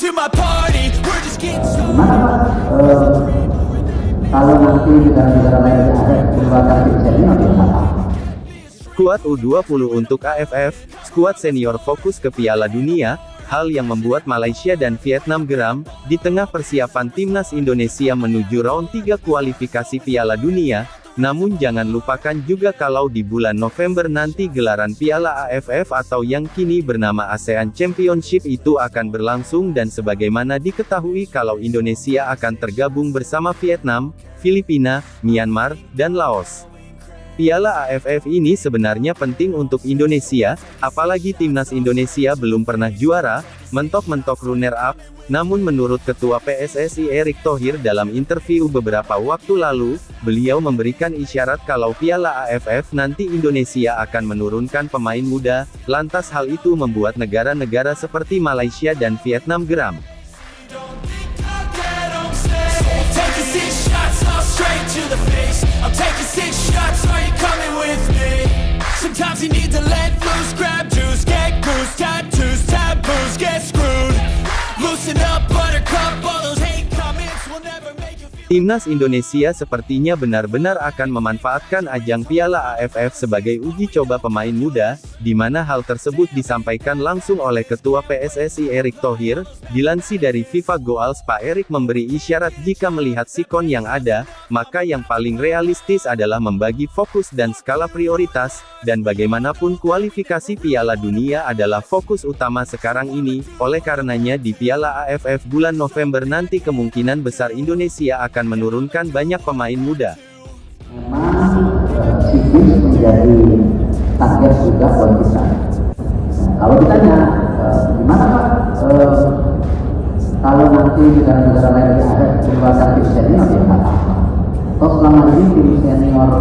to my party. We're just getting started. Kalau nanti negara-negara lain ada keluarga senior di mana? Skuad U20 untuk AFF, skuad senior fokus ke Piala Dunia, hal yang membuat Malaysia dan Vietnam geram, di tengah persiapan timnas Indonesia menuju round 3 kualifikasi Piala Dunia. Namun jangan lupakan juga kalau di bulan November nanti gelaran Piala AFF atau yang kini bernama ASEAN Championship itu akan berlangsung dan sebagaimana diketahui kalau Indonesia akan tergabung bersama Vietnam, Filipina, Myanmar, dan Laos. Piala AFF ini sebenarnya penting untuk Indonesia, apalagi timnas Indonesia belum pernah juara, mentok-mentok runner-up. Namun menurut Ketua PSSI Erick Thohir dalam interview beberapa waktu lalu, beliau memberikan isyarat kalau Piala AFF nanti Indonesia akan menurunkan pemain muda, lantas hal itu membuat negara-negara seperti Malaysia dan Vietnam geram. Timnas Indonesia sepertinya benar-benar akan memanfaatkan ajang Piala AFF sebagai uji coba pemain muda, di mana hal tersebut disampaikan langsung oleh Ketua PSSI Erick Thohir. Dilansir dari FIFA Goals, Pak Erick memberi isyarat jika melihat sikon yang ada, maka yang paling realistis adalah membagi fokus dan skala prioritas, dan bagaimanapun kualifikasi Piala Dunia adalah fokus utama sekarang ini. Oleh karenanya di Piala AFF bulan November nanti kemungkinan besar Indonesia akan menurunkan banyak pemain muda. Memang Sea menjadi target juga buat kita. Kalau ditanya gimana Pak, kalau nanti negara-negara lain ada keluarga tim senior di mana? Atau selama ini tim senior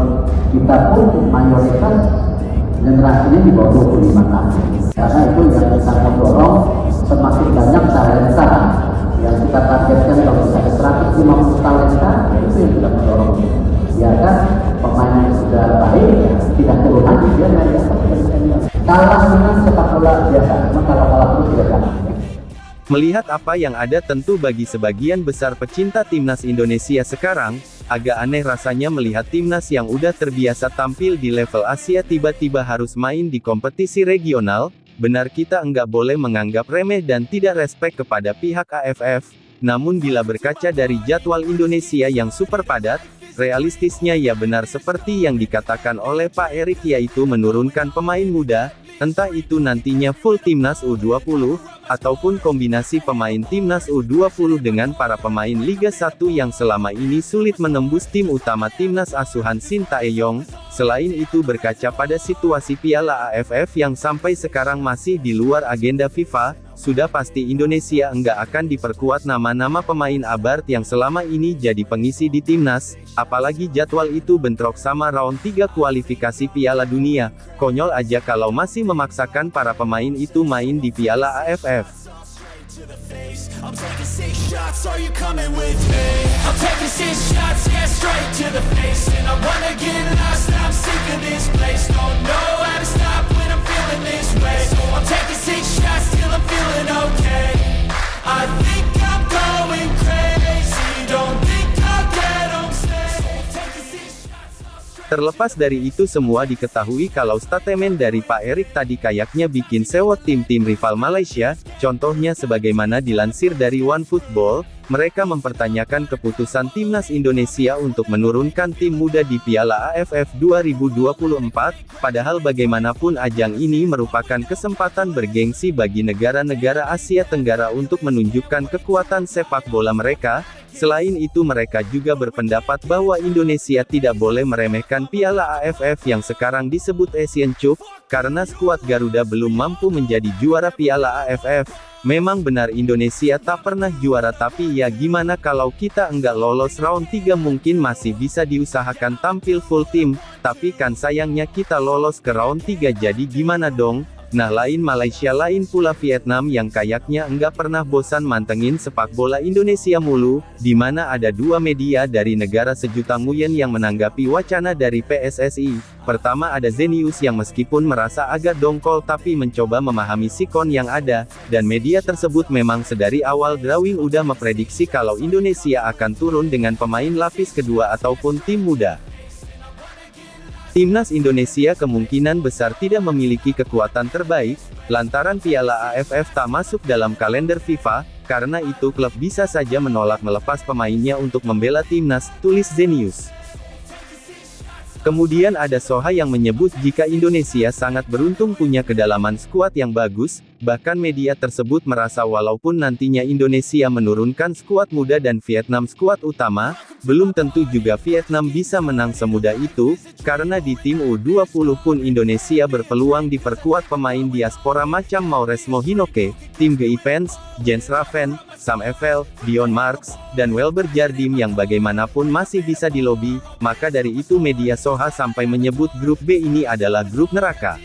kita pun mayoritas generasinya di bawah 25 tahun. Karena itu yang kita mau dorong semakin banyak talenta yang kita targetkan. Kalau kita ada 150 talenta, itu yang kita mendorong. Ya kan, pemain yang sudah baik, ya, tidak turun lagi dia dari senior. Kalah dengan sepak bola biasa, cuma kalau kalah terus tidak kalah. Melihat apa yang ada tentu bagi sebagian besar pecinta timnas Indonesia sekarang, agak aneh rasanya melihat timnas yang udah terbiasa tampil di level Asia tiba-tiba harus main di kompetisi regional. Benar kita enggak boleh menganggap remeh dan tidak respek kepada pihak AFF, namun bila berkaca dari jadwal Indonesia yang super padat, realistisnya ya benar seperti yang dikatakan oleh Pak Erick, yaitu menurunkan pemain muda, entah itu nantinya full timnas U20, ataupun kombinasi pemain timnas U20 dengan para pemain Liga 1 yang selama ini sulit menembus tim utama timnas asuhan Shin Tae-yong. Selain itu berkaca pada situasi Piala AFF yang sampai sekarang masih di luar agenda FIFA, sudah pasti Indonesia enggak akan diperkuat nama-nama pemain abad yang selama ini jadi pengisi di timnas, apalagi jadwal itu bentrok sama round 3 kualifikasi Piala Dunia. Konyol aja kalau masih memaksakan para pemain itu main di Piala AFF. I'm taking 6 shots, are you coming with me? I'm taking 6 shots, yeah, straight to the face. And I wanna get lost, I'm sick of this place. Don't know how to stop when I'm feeling this way. So I'm taking 6 shots till I'm feeling okay. I think I'm going crazy, don't think I'll get home safe. Taking 6 shots. Terlepas dari itu semua diketahui kalau statement dari Pak Erick tadi kayaknya bikin sewot tim-tim rival Malaysia, contohnya sebagaimana dilansir dari OneFootball, mereka mempertanyakan keputusan timnas Indonesia untuk menurunkan tim muda di Piala AFF 2024, padahal bagaimanapun ajang ini merupakan kesempatan bergengsi bagi negara-negara Asia Tenggara untuk menunjukkan kekuatan sepak bola mereka. Selain itu mereka juga berpendapat bahwa Indonesia tidak boleh meremehkan Piala AFF yang sekarang disebut Asian Cup, karena skuad Garuda belum mampu menjadi juara Piala AFF. Memang benar Indonesia tak pernah juara, tapi ya gimana kalau kita enggak lolos round 3, mungkin masih bisa diusahakan tampil full tim, tapi kan sayangnya kita lolos ke round 3, jadi gimana dong? Nah lain Malaysia lain pula Vietnam yang kayaknya enggak pernah bosan mantengin sepak bola Indonesia mulu, di mana ada dua media dari negara sejuta nguyen yang menanggapi wacana dari PSSI. Pertama ada Zenius yang meskipun merasa agak dongkol tapi mencoba memahami sikon yang ada, dan media tersebut memang sedari awal drawing udah memprediksi kalau Indonesia akan turun dengan pemain lapis kedua ataupun tim muda. Timnas Indonesia kemungkinan besar tidak memiliki kekuatan terbaik, lantaran Piala AFF tak masuk dalam kalender FIFA, karena itu klub bisa saja menolak melepas pemainnya untuk membela timnas, tulis Zenius. Kemudian ada Soha yang menyebut jika Indonesia sangat beruntung punya kedalaman skuad yang bagus, bahkan media tersebut merasa walaupun nantinya Indonesia menurunkan skuad muda dan Vietnam skuad utama, belum tentu juga Vietnam bisa menang semudah itu, karena di tim U20 pun Indonesia berpeluang diperkuat pemain diaspora macam Mauresmo Hinoke, Tim Gei Pence, Jens Raven, Sam Eiffel, Dion Marks, dan Welber Jardim yang bagaimanapun masih bisa dilobi, maka dari itu media Soha sampai menyebut grup B ini adalah grup neraka.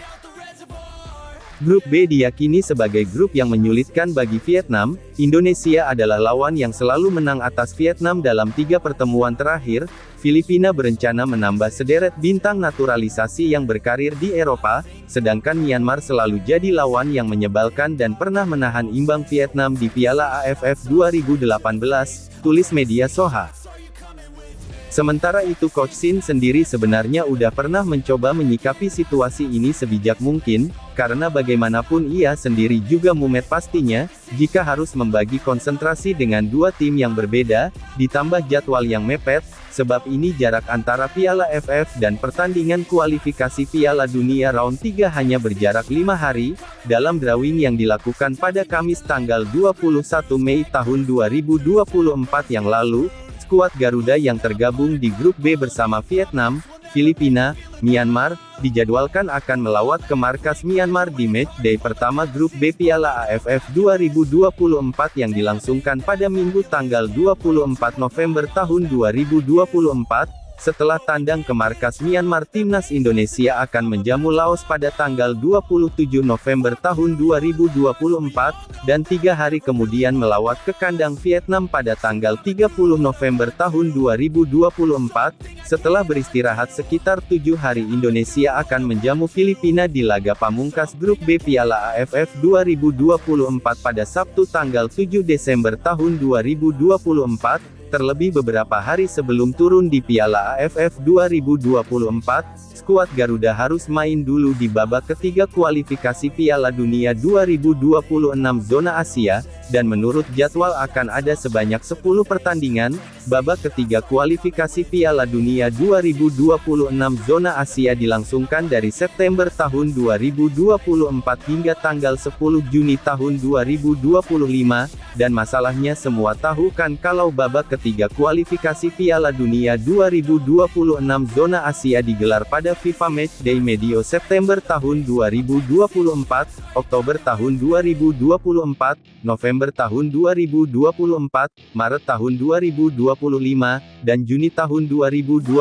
Grup B diyakini sebagai grup yang menyulitkan bagi Vietnam. Indonesia adalah lawan yang selalu menang atas Vietnam dalam 3 pertemuan terakhir. Filipina berencana menambah sederet bintang naturalisasi yang berkarir di Eropa, sedangkan Myanmar selalu jadi lawan yang menyebalkan dan pernah menahan imbang Vietnam di Piala AFF 2018, tulis media Soha. Sementara itu Coach Shin sendiri sebenarnya udah pernah mencoba menyikapi situasi ini sebijak mungkin, karena bagaimanapun ia sendiri juga mumet pastinya, jika harus membagi konsentrasi dengan dua tim yang berbeda, ditambah jadwal yang mepet, sebab ini jarak antara Piala AFF dan pertandingan kualifikasi Piala Dunia Round 3 hanya berjarak 5 hari, dalam drawing yang dilakukan pada Kamis tanggal 21 Mei tahun 2024 yang lalu, skuad Garuda yang tergabung di grup B bersama Vietnam, Filipina, Myanmar, dijadwalkan akan melawat ke markas Myanmar di matchday pertama grup B Piala AFF 2024 yang dilangsungkan pada Minggu tanggal 24 November tahun 2024. Setelah tandang ke markas Myanmar, timnas Indonesia akan menjamu Laos pada tanggal 27 November tahun 2024, dan 3 hari kemudian melawat ke kandang Vietnam pada tanggal 30 November tahun 2024. Setelah beristirahat sekitar 7 hari, Indonesia akan menjamu Filipina di laga pamungkas grup B Piala AFF 2024 pada Sabtu tanggal 7 Desember tahun 2024. Terlebih beberapa hari sebelum turun di Piala AFF 2024, skuad Garuda harus main dulu di babak ketiga kualifikasi Piala Dunia 2026 zona Asia, dan menurut jadwal akan ada sebanyak 10 pertandingan. Babak ketiga kualifikasi Piala Dunia 2026 zona Asia dilangsungkan dari September tahun 2024 hingga tanggal 10 Juni tahun 2025, dan masalahnya semua tahu kan kalau babak ketiga kualifikasi Piala Dunia 2026 zona Asia digelar pada FIFA Matchday medio September tahun 2024, Oktober tahun 2024, November tahun 2024, Maret tahun 2025, dan Juni tahun 2025.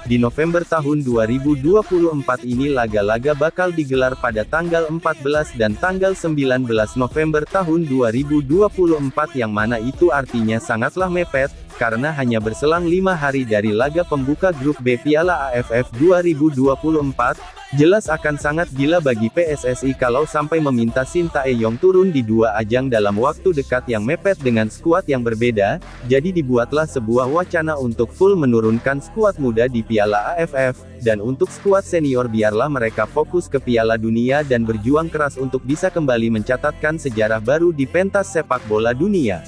Di November tahun 2024 ini laga-laga bakal digelar pada tanggal 14 dan tanggal 19 November tahun 2024, yang mana itu artinya sangatlah mepet, karena hanya berselang 5 hari dari laga pembuka grup B Piala AFF 2024. Jelas akan sangat gila bagi PSSI kalau sampai meminta Shin Tae-yong turun di 2 ajang dalam waktu dekat yang mepet dengan skuad yang berbeda. Jadi dibuatlah sebuah wacana untuk full menurunkan skuad muda di Piala AFF, dan untuk skuad senior biarlah mereka fokus ke Piala Dunia dan berjuang keras untuk bisa kembali mencatatkan sejarah baru di pentas sepak bola dunia.